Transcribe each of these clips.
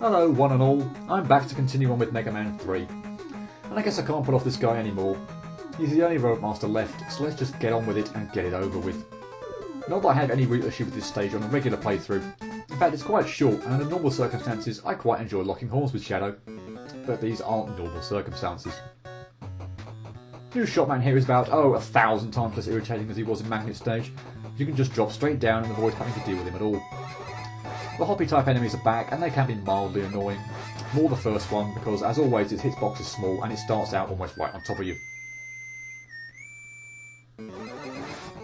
Hello one and all, I'm back to continue on with Mega Man 3. And I guess I can't put off this guy anymore. He's the only Robot Master left, so let's just get on with it and get it over with. Not that I have any real issue with this stage on a regular playthrough. In fact, it's quite short, and under normal circumstances I quite enjoy locking horns with Shadow. But these aren't normal circumstances. New Shopman here is about, 1,000 times less irritating as he was in Magnet Stage. You can just drop straight down and avoid having to deal with him at all. The Hoppy type enemies are back and they can be mildly annoying. More the first one because, as always, its hitbox is small and it starts out almost right on top of you.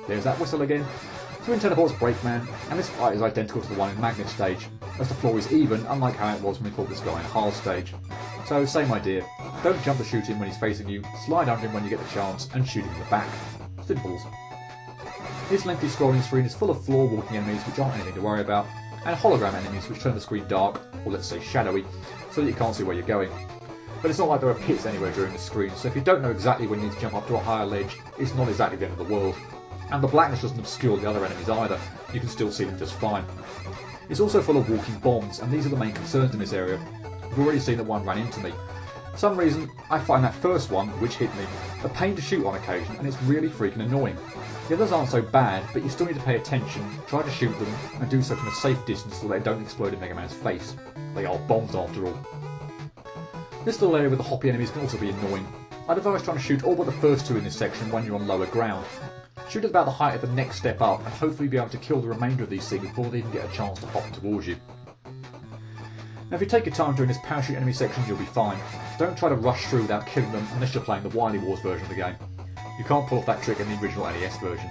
There's that whistle again. Twin teleports Breakman, and this fight is identical to the one in Magnet Stage, as the floor is even, unlike how it was when we fought this guy in Hard Stage. So, same idea. Don't jump to shoot him when he's facing you, slide under him when you get the chance, and shoot him in the back. Simples. This lengthy scrolling screen is full of floor walking enemies which aren't anything to worry about, and hologram enemies which turn the screen dark, or let's say shadowy, so that you can't see where you're going. But it's not like there are pits anywhere during the screen, so if you don't know exactly when you need to jump up to a higher ledge, it's not exactly the end of the world. And the blackness doesn't obscure the other enemies either, you can still see them just fine. It's also full of walking bombs, and these are the main concerns in this area. We've already seen that one ran into me. For some reason, I find that first one, which hit me, a pain to shoot on occasion, and it's really freaking annoying. The others aren't so bad, but you still need to pay attention, try to shoot them, and do so from a safe distance so they don't explode in Mega Man's face. They are bombs after all. This little area with the hoppy enemies can also be annoying. I'd advise trying to shoot all but the first two in this section when you're on lower ground. Shoot at about the height of the next step up, and hopefully be able to kill the remainder of these things before they even get a chance to hop towards you. Now if you take your time during this parachute enemy section, you'll be fine. Don't try to rush through without killing them unless you're playing the Wily Wars version of the game. You can't pull off that trick in the original NES version.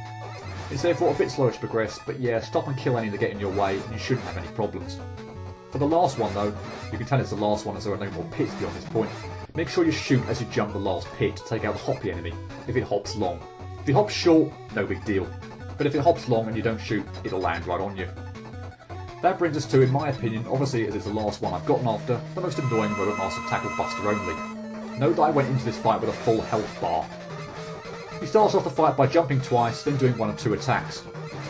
It's therefore a bit slower to progress, but yeah, stop and kill any that get in your way and you shouldn't have any problems. For the last one though, you can tell it's the last one as there are no more pits beyond this point. Make sure you shoot as you jump the last pit to take out the hoppy enemy, if it hops long. If it hops short, no big deal. But if it hops long and you don't shoot, it'll land right on you. That brings us to, in my opinion, obviously as it's the last one I've gotten after, the most annoying Robot Master Tackle Buster only. Note that I went into this fight with a full health bar. He starts off the fight by jumping twice, then doing one or two attacks.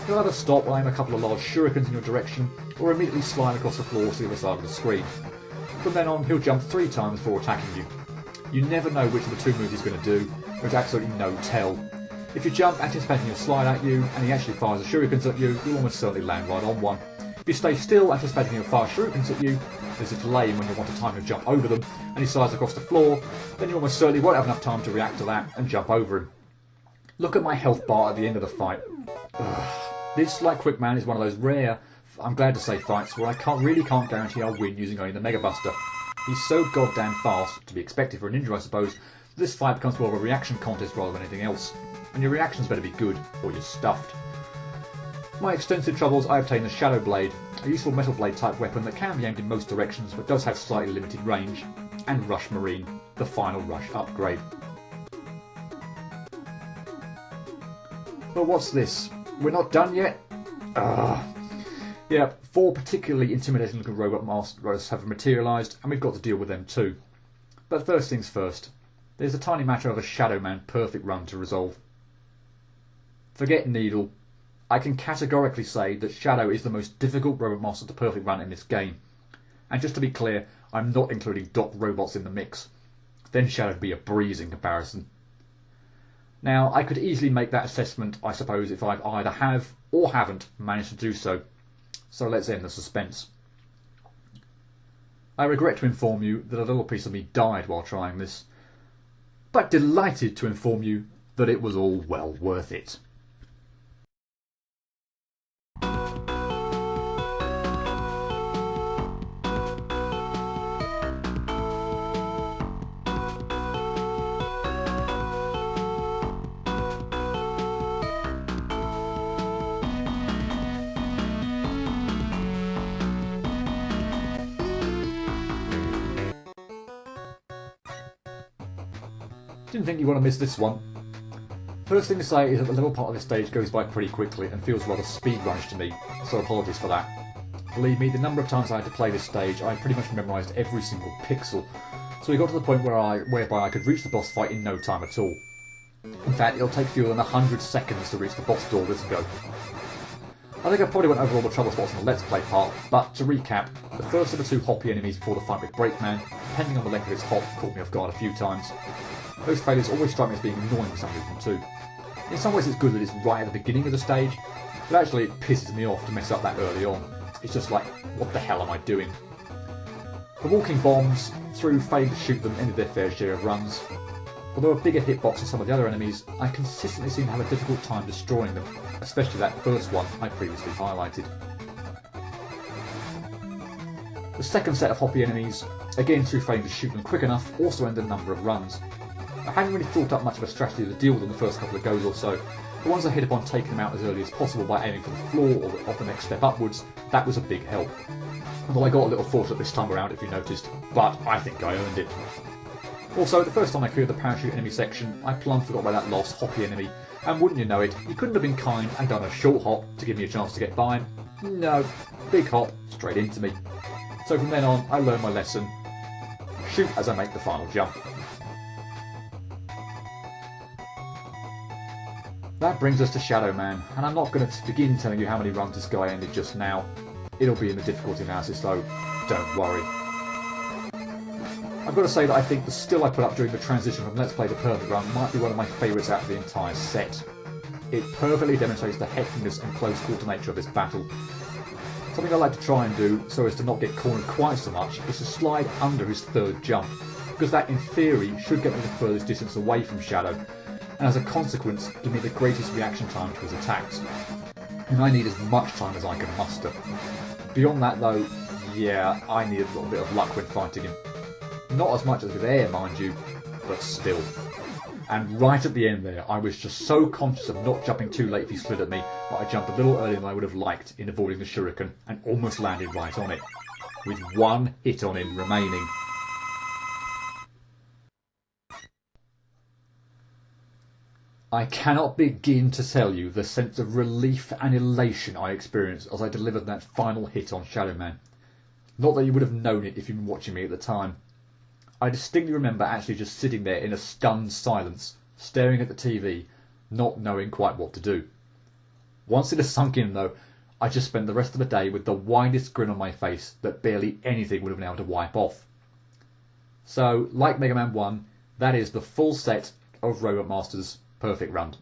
He'll either stop or aim a couple of large shurikens in your direction, or immediately slide across the floor to the other side of the screen. From then on, he'll jump 3 times before attacking you. You never know which of the 2 moves he's going to do, there's absolutely no tell. If you jump anticipating he'll slide at you, and he actually fires the shurikens at you, you'll almost certainly land right on one. If you stay still anticipating he'll fire shurikens at you, there's a delay when you want a time to jump over them, and he slides across the floor, then you almost certainly won't have enough time to react to that and jump over him. Look at my health bar at the end of the fight. This, like Quickman, is one of those rare, I'm glad to say, fights where I really can't guarantee I'll win using only the Mega Buster. He's so goddamn fast, to be expected for a ninja I suppose, that this fight becomes more of a reaction contest rather than anything else. And your reactions better be good, or you're stuffed. For my extensive troubles, I obtained the Shadow Blade, a useful metal blade type weapon that can be aimed in most directions but does have slightly limited range, and Rush Marine, the final Rush upgrade. But what's this? We're not done yet? Yeah, 4 particularly intimidating looking Robot Masters have materialised, and we've got to deal with them too. But first things first, there's a tiny matter of a Shadow Man perfect run to resolve. Forget Needle. I can categorically say that Shadow is the most difficult Robot Master to perfect run in this game. And just to be clear, I'm not including Doc Robots in the mix. Then Shadow'd be a breeze in comparison. Now, I could easily make that assessment, I suppose, if I either have or haven't managed to do so. So let's end the suspense. I regret to inform you that a little piece of me died while trying this, but delighted to inform you that it was all well worth it. Didn't think you want to miss this one. First thing to say is that the level part of this stage goes by pretty quickly and feels rather speedrunish to me, so apologies for that. Believe me, the number of times I had to play this stage, I pretty much memorised every single pixel, so we got to the point whereby I could reach the boss fight in no time at all. In fact, it'll take fewer than 100 seconds to reach the boss door this go. I think I probably went over all the trouble spots in the Let's Play part, but to recap, the first of the two hoppy enemies before the fight with Breakman, depending on the length of his hop, caught me off guard a few times. Those failures always strike me as being annoying for some reason too. In some ways it's good that it's right at the beginning of the stage, but actually it pisses me off to mess up that early on. It's just like, what the hell am I doing? The walking bombs, through failing to shoot them, ended their fair share of runs. Although a bigger hitbox than some of the other enemies, I consistently seem to have a difficult time destroying them, especially that first one I previously highlighted. The second set of hoppy enemies, again through failing to shoot them quick enough, also ended a number of runs. I hadn't really thought up much of a strategy to deal with them the first couple of goes or so, but once I hit upon taking them out as early as possible by aiming for the floor or the next step upwards, that was a big help. Although I got a little fortunate this time around if you noticed, but I think I earned it. Also, the first time I cleared the parachute enemy section, I plumb forgot about that lost hoppy enemy, and wouldn't you know it, he couldn't have been kind and done a short hop to give me a chance to get by him. No, big hop, straight into me. So from then on, I learned my lesson. Shoot as I make the final jump. That brings us to Shadow Man, and I'm not going to begin telling you how many runs this guy ended just now. It'll be in the difficulty analysis though, don't worry. I've got to say that I think the skill I put up during the transition from Let's Play to Perfect Run might be one of my favourites out of the entire set. It perfectly demonstrates the hecticness and close quarter nature of this battle. Something I like to try and do, so as to not get cornered quite so much, is to slide under his third jump, because that in theory should get me the furthest distance away from Shadow, and as a consequence give me the greatest reaction time to his attacks. And I need as much time as I can muster. Beyond that though, yeah, I need a little bit of luck when fighting him. Not as much as with air, mind you, but still. And right at the end there, I was just so conscious of not jumping too late if he slid at me that I jumped a little earlier than I would have liked in avoiding the shuriken and almost landed right on it, with one hit on him remaining. I cannot begin to tell you the sense of relief and elation I experienced as I delivered that final hit on Shadow Man. Not that you would have known it if you'd been watching me at the time. I distinctly remember actually just sitting there in a stunned silence, staring at the TV, not knowing quite what to do. Once it had sunk in though, I just spent the rest of the day with the widest grin on my face that barely anything would have been able to wipe off. So, like Mega Man 1, that is the full set of Robot Master's Perfect Run.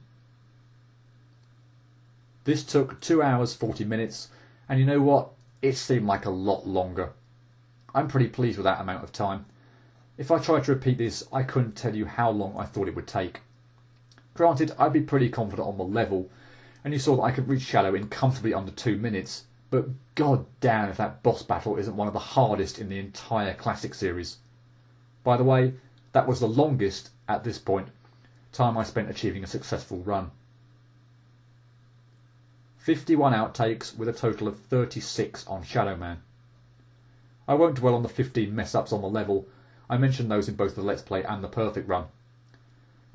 This took 2 hours 40 minutes, and you know what? It seemed like a lot longer. I'm pretty pleased with that amount of time. If I tried to repeat this, I couldn't tell you how long I thought it would take. Granted, I'd be pretty confident on the level, and you saw that I could reach Shadow in comfortably under 2 minutes, but god damn if that boss battle isn't one of the hardest in the entire classic series. By the way, that was the longest, at this point, time I spent achieving a successful run. 51 outtakes with a total of 36 on Shadow Man. I won't dwell on the 15 mess-ups on the level. I mentioned those in both the Let's Play and the Perfect Run.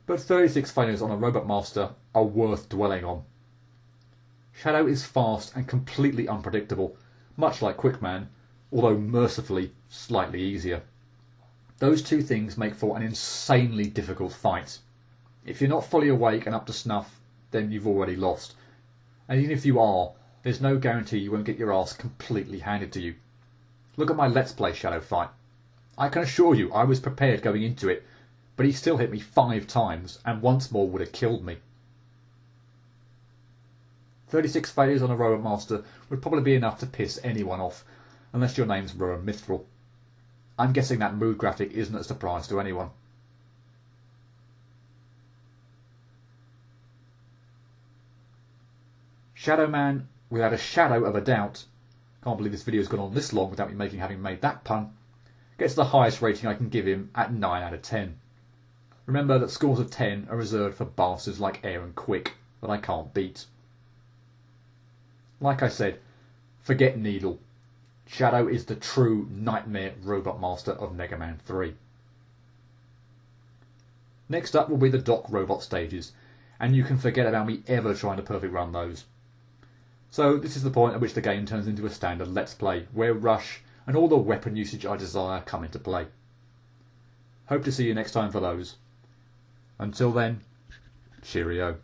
But 36 failures on a Robot Master are worth dwelling on. Shadow is fast and completely unpredictable, much like Quickman, although mercifully slightly easier. Those two things make for an insanely difficult fight. If you're not fully awake and up to snuff, then you've already lost. And even if you are, there's no guarantee you won't get your ass completely handed to you. Look at my Let's Play Shadow fight. I can assure you I was prepared going into it, but he still hit me 5 times and once more would have killed me. 36 failures on a Robot Master would probably be enough to piss anyone off, unless your name's Rowan Mithril. I'm guessing that mood graphic isn't a surprise to anyone. Shadow Man, without a shadow of a doubt, can't believe this video's gone on this long without me having made that pun, gets the highest rating I can give him at 9 out of 10. Remember that scores of 10 are reserved for bastards like Air and Quick that I can't beat. Like I said, forget Needle. Shadow is the true nightmare Robot Master of Mega Man 3. Next up will be the Doc Robot stages, and you can forget about me ever trying to perfect run those. So this is the point at which the game turns into a standard Let's Play, where Rush and all the weapon usage I desire come into play. Hope to see you next time for those. Until then, cheerio.